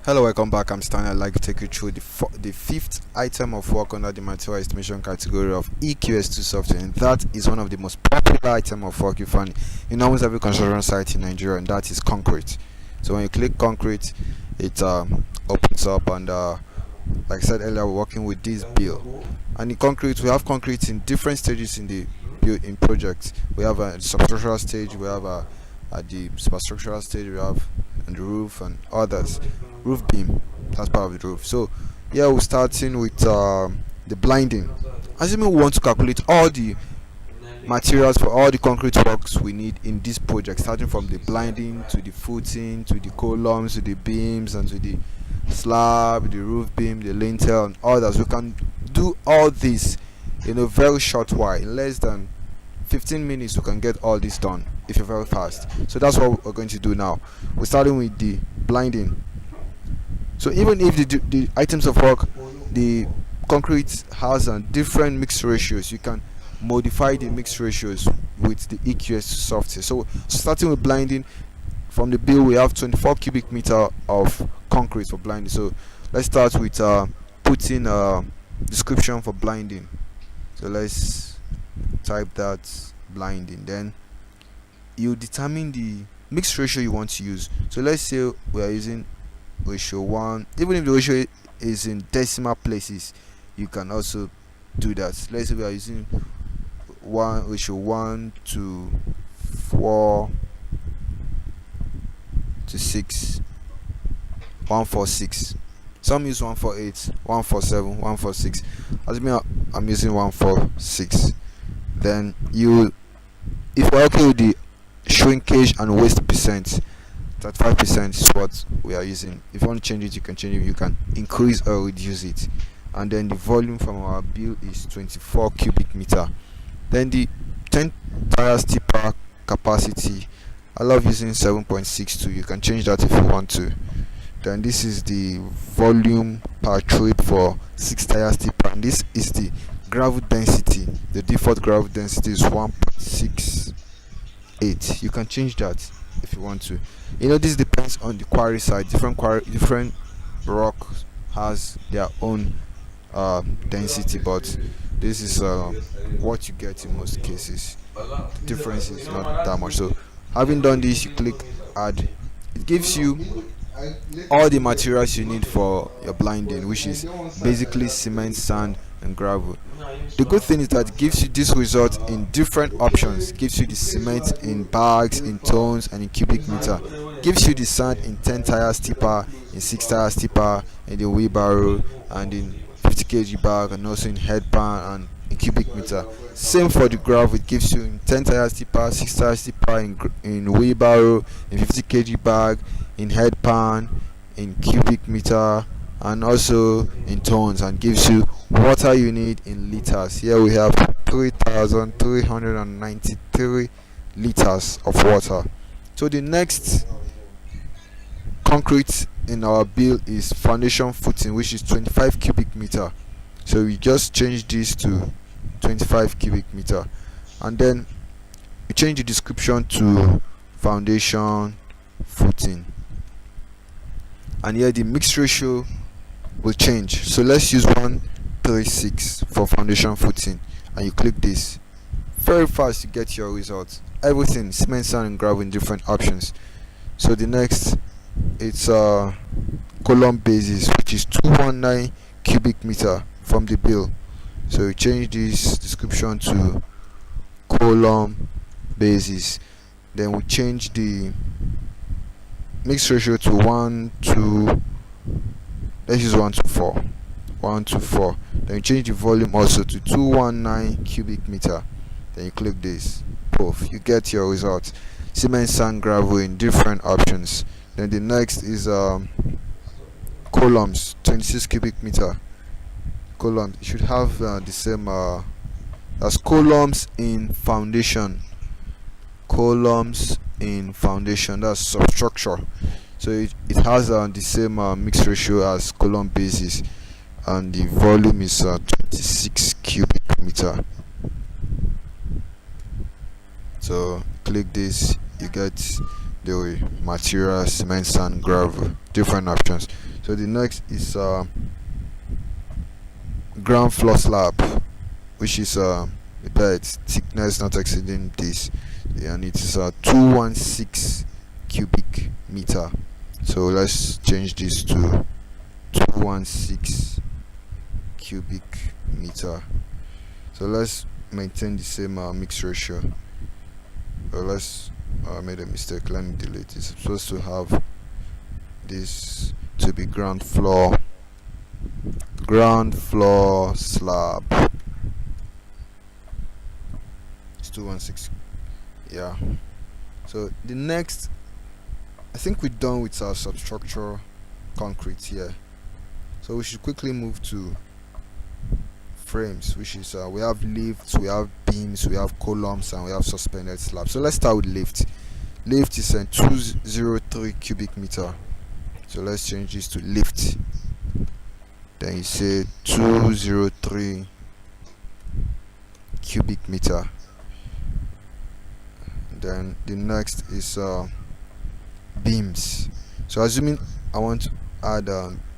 Hello, welcome back. I'm Stanley. I'd like to take you through the fifth item of work under the material estimation category of EQS2 software, and that is one of the most popular item of work you find in almost every construction site in Nigeria, and that is concrete. So when you click concrete, it opens up, and like I said earlier, we're working with this bill. And in concrete, we have concrete in different stages in the build in projects. We have a substructural stage, we have at the superstructural stage, we have and the roof and others. Roof beam, that's part of the roof. So yeah, we're starting with the blinding. Assuming we want to calculate all the materials for all the concrete works we need in this project, starting from the blinding to the footing to the columns to the beams and to the slab, the roof beam, the lintel and others. We can do all this in a very short while. In less than 15 minutes we can get all this done if you're very fast. So that's what we're going to do now. We're starting with the blinding. So even if the items of work, the concrete has different mix ratios, you can modify the mix ratios with the EQS software. So starting with blinding, from the bill we have 24 cubic meter of concrete for blinding. So let's start with putting a description for blinding. So let's type that blinding. Then you determine the mix ratio you want to use. So let's say we are using ratio 1. Even if the ratio is in decimal places, you can also do that. Let's say we are using ratio 1 to 4 to 6, 146. Some use 148, 147, 146. As me, I'm using 146. Then if you're okay with the shrinkage and waste percent, 35% is what we are using. If you want to change it, you can change it. You can increase or reduce it. And then the volume from our bill is 24 cubic meter. Then the 10 tires tipper capacity, I love using 7.62. You can change that if you want to. Then this is the volume per trip for 6 tires tipper, and this is the gravel density. The default gravel density is 1.68. You can change that if you want to. This depends on the quarry side. Different rock has their own density, but this is what you get in most cases. The difference is not that much. So having done this, you click add. It gives you all the materials you need for your blinding, which is basically cement, sand and gravel. The good thing is that it gives you this result in different options. It gives you the cement in bags, in tons and in cubic meter. It gives you the sand in 10 tires tipper, in 6 tires tipper, in the wheelbarrow and in 50 kg bag, and also in headpan and in cubic meter. Same for the gravel. It gives you in 10 tires tipper, 6 tires tipper, in wheelbarrow, in 50 kg bag, in headpan, in cubic meter and also in tons, and gives you water you need in liters. Here we have 3,393 liters of water. So the next concrete in our bill is foundation footing, which is 25 cubic meter. So we just change this to 25 cubic meter, and then we change the description to foundation footing, and here the mix ratio will change. So let's use 136 for foundation footing, and you click this. Very fast you get your results. Everything cement, sand and gravel in different options. So the next, it's column basis, which is 219 cubic meter from the bill. So we change this description to column basis. Then we change the mix ratio to 1 to, let's use 1 to 4. 1 to 4. Then you change the volume also to 219 cubic meter. Then you click this. Poof, you get your results. Cement, sand, gravel in different options. Then the next is columns, 26 cubic meter. Columns, you should have the same as columns in foundation. Columns in foundation, that's substructure. So it has the same mix ratio as column basis, and the volume is 26 cubic meter. So click this, you get the material, cement, sand, gravel, different options. So the next is ground floor slab, which is a bed thickness not exceeding this, and it is 216 cubic meter. So let's change this to 216 cubic meter. So let's maintain the same mix ratio. Let's made a mistake. Let me delete this. I'm supposed to have this to be ground floor slab. It's 216. Yeah. So the next, I think we're done with our substructure concrete here. So we should quickly move to frames, which is we have lifts, we have beams, we have columns, and we have suspended slabs. So let's start with lift. Lift is 203 cubic meter. So let's change this to lift. Then you say 203 cubic meter. Then the next is beams. So assuming I want to add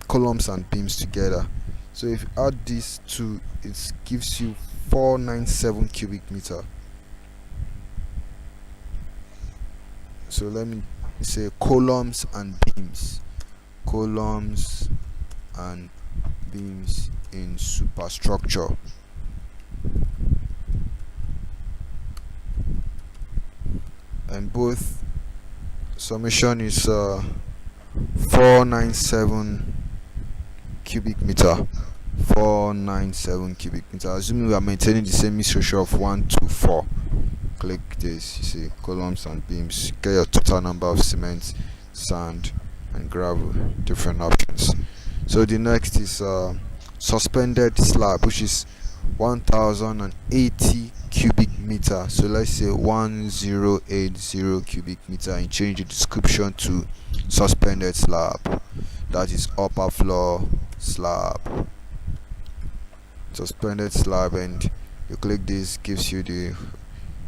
columns and beams together, so if you add these two, it gives you 497 cubic meter. So let me say columns and beams in superstructure. And both summation is 497 cubic meter. 497 cubic meter. Assuming we are maintaining the same mix ratio of 1 to 4. Click this, you see columns and beams, get your total number of cement, sand and gravel, different options. So the next is suspended slab, which is 1080 cubic meter. So let's say 1080 cubic meter, and change the description to suspended slab, that is upper floor slab, suspended slab, and you click this, gives you the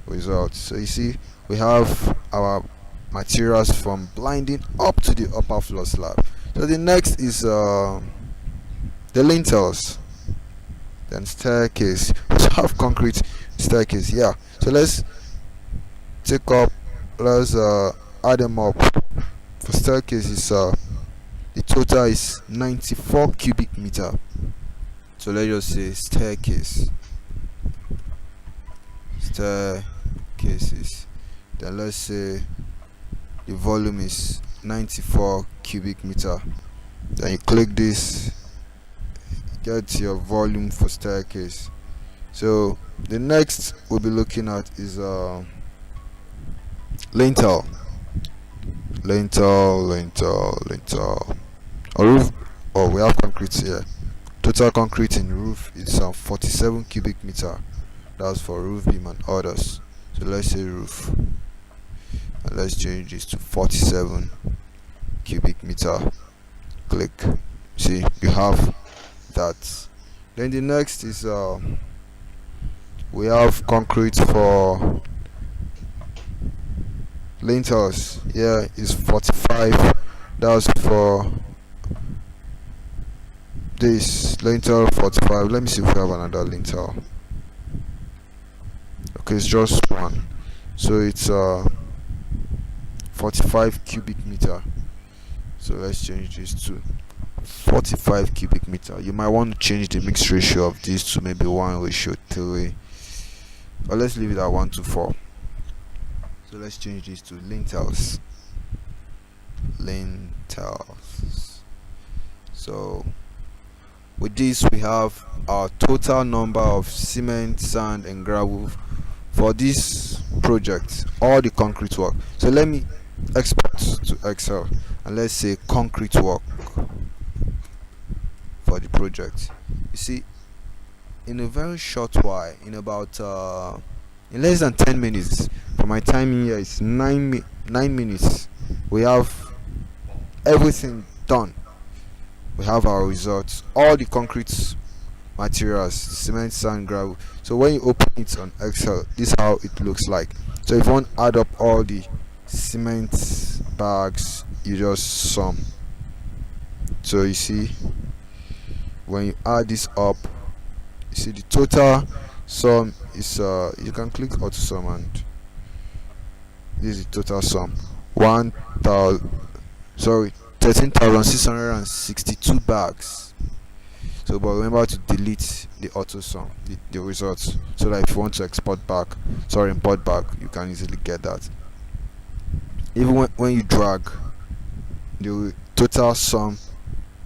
results. So you see we have our materials from blinding up to the upper floor slab. So the next is the lintels, then staircase. We have concrete staircase. Yeah, so let's add them up. For staircase is the total is 94 cubic meter. So let's just say staircases, then let's say the volume is 94 cubic meter. Then you click this, get your volume for staircase. So the next we'll be looking at is lintel or roof. Oh, we have concrete here. Total concrete in roof is 47 cubic meter. That's for roof, beam and others. So let's say roof, and let's change this to 47 cubic meter. Click. See, you have that. Then the next is we have concrete for lintels. Here is 45. That's for this lintel 45. Let me see if we have another lintel. Okay, it's just one. So it's 45 cubic meter. So let's change this to 45 cubic meter. You might want to change the mix ratio of these to maybe 1:3, or let's leave it at 1 to 4. So let's change this to lintels. So with this we have our total number of cement, sand and gravel for this project, all the concrete work. So let me export to Excel, and let's say concrete work for the project. You see, in a very short while, in about in less than 10 minutes, for my timing here it's 9 minutes, we have everything done. We have our results, all the concrete materials, cement, sand, gravel. So when you open it on Excel, this is how it looks like. So if you want to add up all the cement bags, you just sum. So you see, when you add this up, you see the total sum is you can click auto sum, and this is the total sum. 1,000, sorry, 13,662 bags. So but remember to delete the auto sum, the results, so that if you want to import back, you can easily get that. Even when you drag, the total sum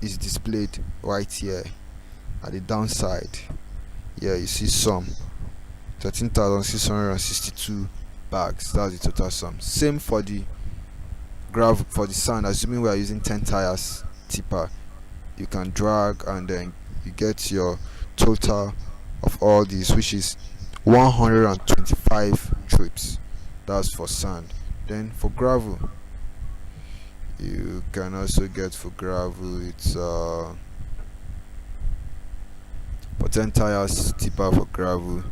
is displayed right here at the downside. Here you see sum 13,662 bags. That's the total sum. Same for the for the sand. Assuming we are using 10 tires tipper, you can drag and then you get your total of all these, which is 125 trips. That's for sand. Then for gravel, you can also get for gravel, it's for 10 tires tipper for gravel.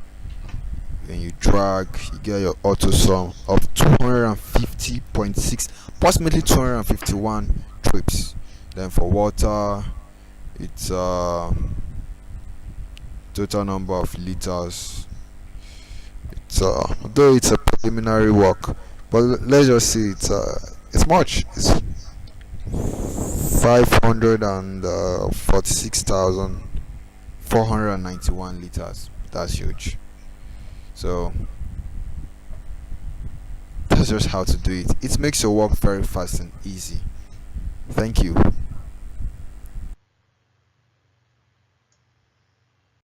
When you drag, you get your auto sum of 250.6, approximately 251 trips. Then for water, it's total number of liters. It's though it's a preliminary work, but let's just say it's much. It's 546,491 liters. That's huge. So that's just how to do it. It makes your work very fast and easy. Thank you.